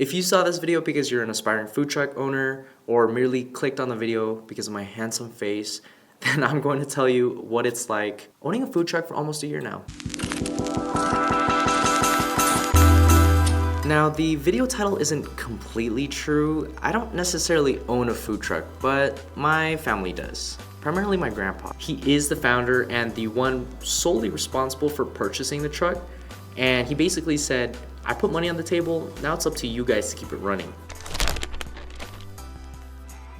If you saw this video because you're an aspiring food truck owner or merely clicked on the video because of my handsome face, then I'm going to tell you what it's like owning a food truck for almost a year now. Now, the video title isn't completely true. I don't necessarily own a food truck, but my family does. Primarily my grandpa. He is the founder and the one solely responsible for purchasing the truck. And he basically said, I put money on the table, now it's up to you guys to keep it running.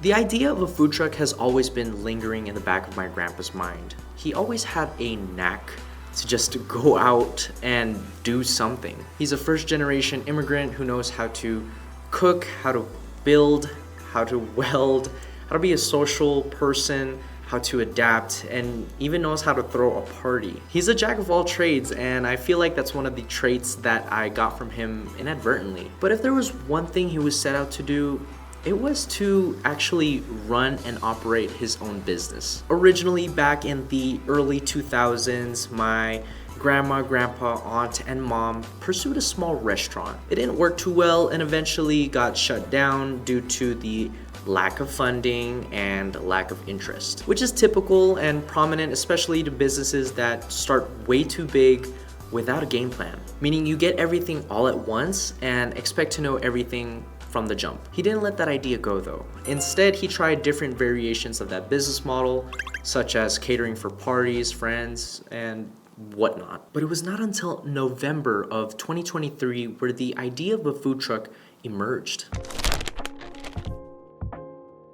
The idea of a food truck has always been lingering in the back of my grandpa's mind. He always had a knack to just go out and do something. He's a first-generation immigrant who knows how to cook, how to build, how to weld, how to be a social person, how to adapt, and even knows how to throw a party. He's a jack of all trades, and I feel like that's one of the traits that I got from him inadvertently. But if there was one thing he was set out to do, it was to actually run and operate his own business. Originally, back in the early 2000s, my grandma, grandpa, aunt, and mom pursued a small restaurant. It didn't work too well and eventually got shut down due to the lack of funding and lack of interest, which is typical and prominent, especially to businesses that start way too big without a game plan. Meaning you get everything all at once and expect to know everything from the jump. He didn't let that idea go though. Instead, he tried different variations of that business model, such as catering for parties, friends, and whatnot. But it was not until November of 2023 where the idea of a food truck emerged.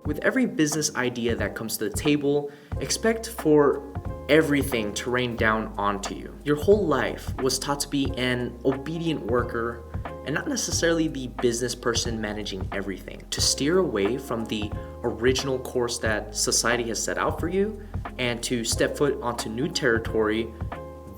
With every business idea that comes to the table, expect for everything to rain down onto you. Your whole life was taught to be an obedient worker and not necessarily the business person managing everything. To steer away from the original course that society has set out for you and to step foot onto new territory,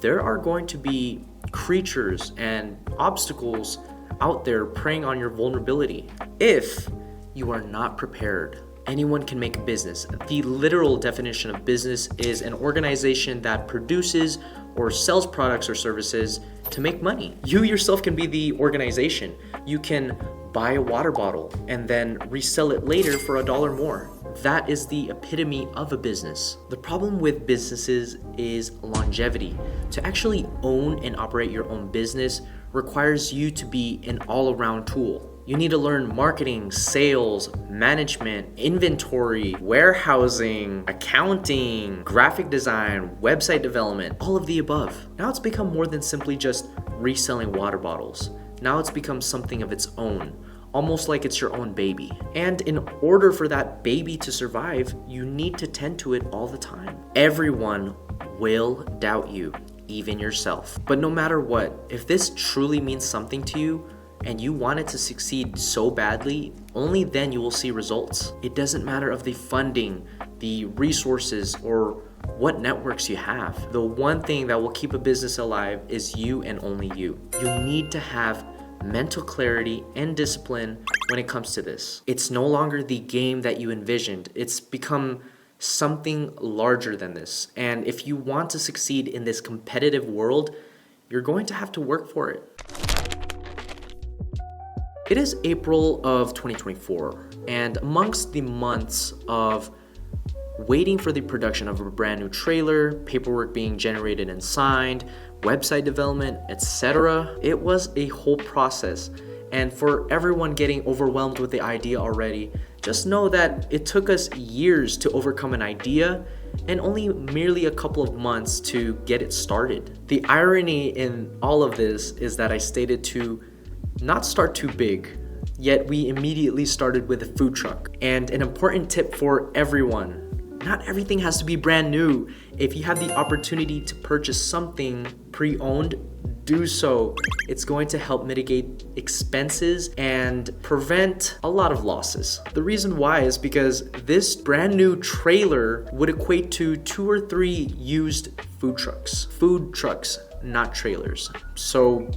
there are going to be creatures and obstacles out there preying on your vulnerability. If you are not prepared, anyone can make a business. The literal definition of business is an organization that produces or sells products or services to make money. You yourself can be the organization. You can buy a water bottle and then resell it later for $1 more. That is the epitome of a business. The problem with businesses is longevity. To actually own and operate your own business requires you to be an all-around tool. You need to learn marketing, sales, management, inventory, warehousing, accounting, graphic design, website development, all of the above. Now it's become more than simply just reselling water bottles. Now it's become something of its own, almost like it's your own baby. And in order for that baby to survive, you need to tend to it all the time. Everyone will doubt you, even yourself. But no matter what, if this truly means something to you, and you want it to succeed so badly, only then you will see results. It doesn't matter of the funding, the resources, or what networks you have. The one thing that will keep a business alive is you and only you. You need to have mental clarity and discipline when it comes to this. It's no longer the game that you envisioned. It's become something larger than this. And if you want to succeed in this competitive world, you're going to have to work for it. It is April of 2024, and amongst the months of waiting for the production of a brand new trailer, paperwork being generated and signed, website development, etc., it was a whole process. And for everyone getting overwhelmed with the idea already, just know that it took us years to overcome an idea and only merely a couple of months to get it started. The irony in all of this is that I stated to not start too big, yet we immediately started with a food truck. And an important tip for everyone, not everything has to be brand new. If you have the opportunity to purchase something pre-owned, do so. It's going to help mitigate expenses and prevent a lot of losses. The reason why is because this brand new trailer would equate to 2 or 3 used food trucks. Food trucks, not trailers. So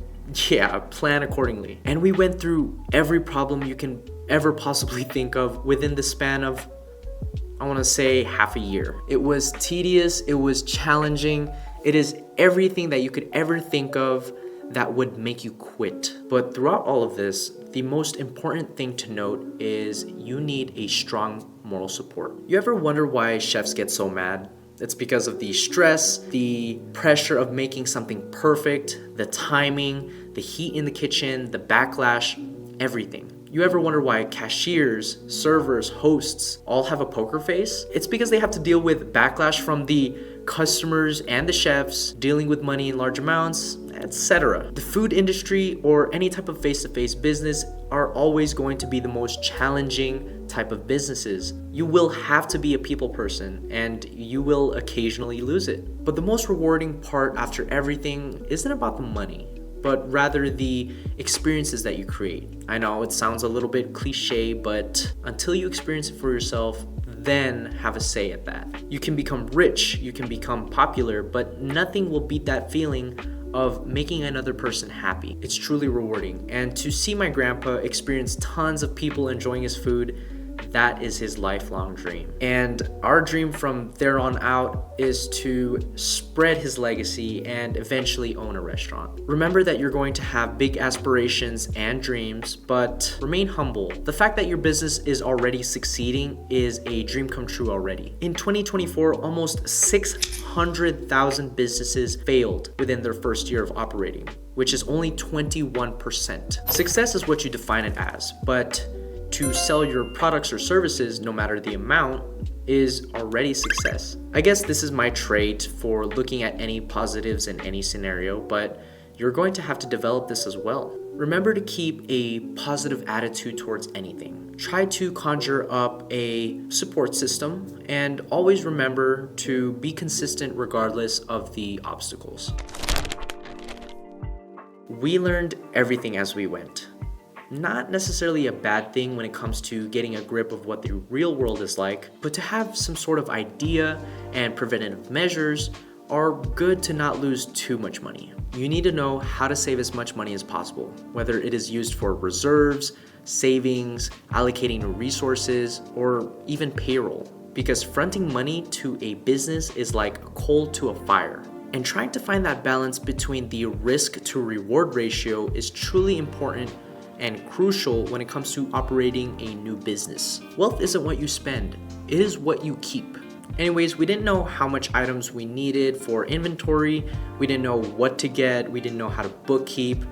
yeah, plan accordingly. And we went through every problem you can ever possibly think of within the span of, I want to say, half a year. It was tedious, it was challenging, it is everything that you could ever think of that would make you quit. But throughout all of this, the most important thing to note is you need a strong moral support. You ever wonder why chefs get so mad? It's because of the stress, the pressure of making something perfect, the timing, the heat in the kitchen, the backlash, everything. You ever wonder why cashiers, servers, hosts all have a poker face? It's because they have to deal with backlash from the customers and the chefs, dealing with money in large amounts, etc. The food industry or any type of face-to-face business are always going to be the most challenging type of businesses. You will have to be a people person and you will occasionally lose it. But the most rewarding part after everything isn't about the money, but rather the experiences that you create. I know it sounds a little bit cliche, but until you experience it for yourself, then have a say at that. You can become rich, you can become popular, but nothing will beat that feeling of making another person happy. It's truly rewarding. And to see my grandpa experience tons of people enjoying his food, that is his lifelong dream. And our dream from there on out is to spread his legacy and eventually own a restaurant. Remember that you're going to have big aspirations and dreams, but remain humble. The fact that your business is already succeeding is a dream come true already. In 2024, almost 600,000 businesses failed within their first year of operating, which is only 21%. Success is what you define it as, but to sell your products or services, no matter the amount, is already success. I guess this is my trait for looking at any positives in any scenario, but you're going to have to develop this as well. Remember to keep a positive attitude towards anything. Try to conjure up a support system and always remember to be consistent regardless of the obstacles. We learned everything as we went. Not necessarily a bad thing when it comes to getting a grip of what the real world is like, but to have some sort of idea and preventative measures are good to not lose too much money. You need to know how to save as much money as possible, whether it is used for reserves, savings, allocating resources, or even payroll, because fronting money to a business is like coal to a fire. And trying to find that balance between the risk to reward ratio is truly important and crucial when it comes to operating a new business. Wealth isn't what you spend, it is what you keep. Anyways, we didn't know how much items we needed for inventory, we didn't know what to get, we didn't know how to bookkeep,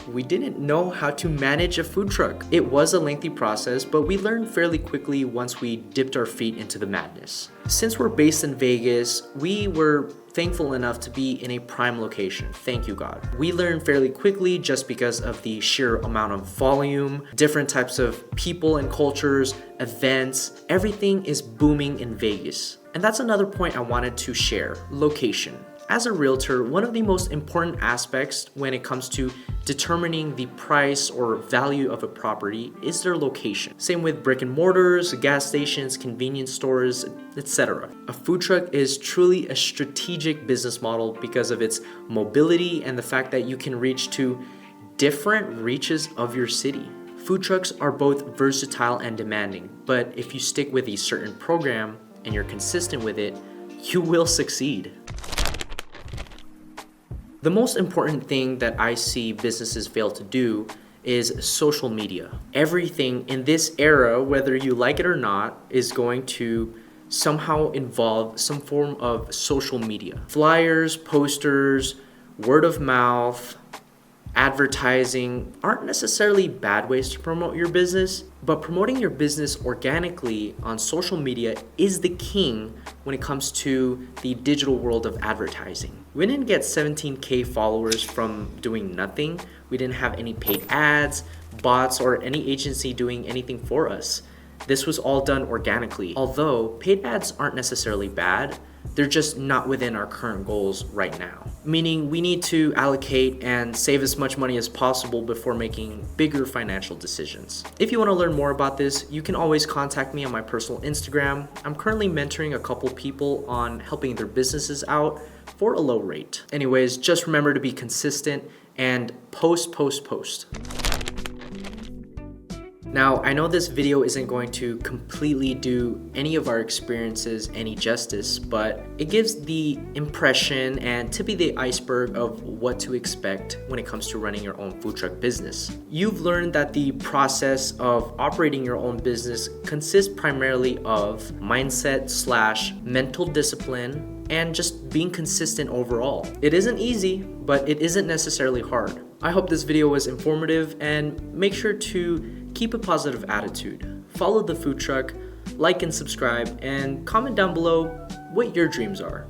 we didn't know how to manage a food truck. It was a lengthy process, but we learned fairly quickly once we dipped our feet into the madness. Since we're based in Vegas, we were thankful enough to be in a prime location. Thank you, God. We learned fairly quickly just because of the sheer amount of volume, different types of people and cultures, events. Everything is booming in Vegas. And that's another point I wanted to share: location. As a realtor, one of the most important aspects when it comes to determining the price or value of a property is their location. Same with brick and mortars, gas stations, convenience stores, etc. A food truck is truly a strategic business model because of its mobility and the fact that you can reach to different reaches of your city. Food trucks are both versatile and demanding, but if you stick with a certain program and you're consistent with it, you will succeed. The most important thing that I see businesses fail to do is social media. Everything in this era, whether you like it or not, is going to somehow involve some form of social media. Flyers, posters, word of mouth, advertising aren't necessarily bad ways to promote your business, but promoting your business organically on social media is the king when it comes to the digital world of advertising. We didn't get 17K followers from doing nothing. We didn't have any paid ads, bots, or any agency doing anything for us. This was all done organically. Although paid ads aren't necessarily bad, they're just not within our current goals right now. Meaning we need to allocate and save as much money as possible before making bigger financial decisions. If you want to learn more about this, you can always contact me on my personal Instagram. I'm currently mentoring a couple people on helping their businesses out for a low rate. Anyways, just remember to be consistent and post. Now, I know this video isn't going to completely do any of our experiences any justice, but it gives the impression and tip of the iceberg of what to expect when it comes to running your own food truck business. You've learned that the process of operating your own business consists primarily of mindset/mental discipline and just being consistent overall. It isn't easy, but it isn't necessarily hard. I hope this video was informative, and make sure to keep a positive attitude. Follow the food truck, like and subscribe, and comment down below what your dreams are.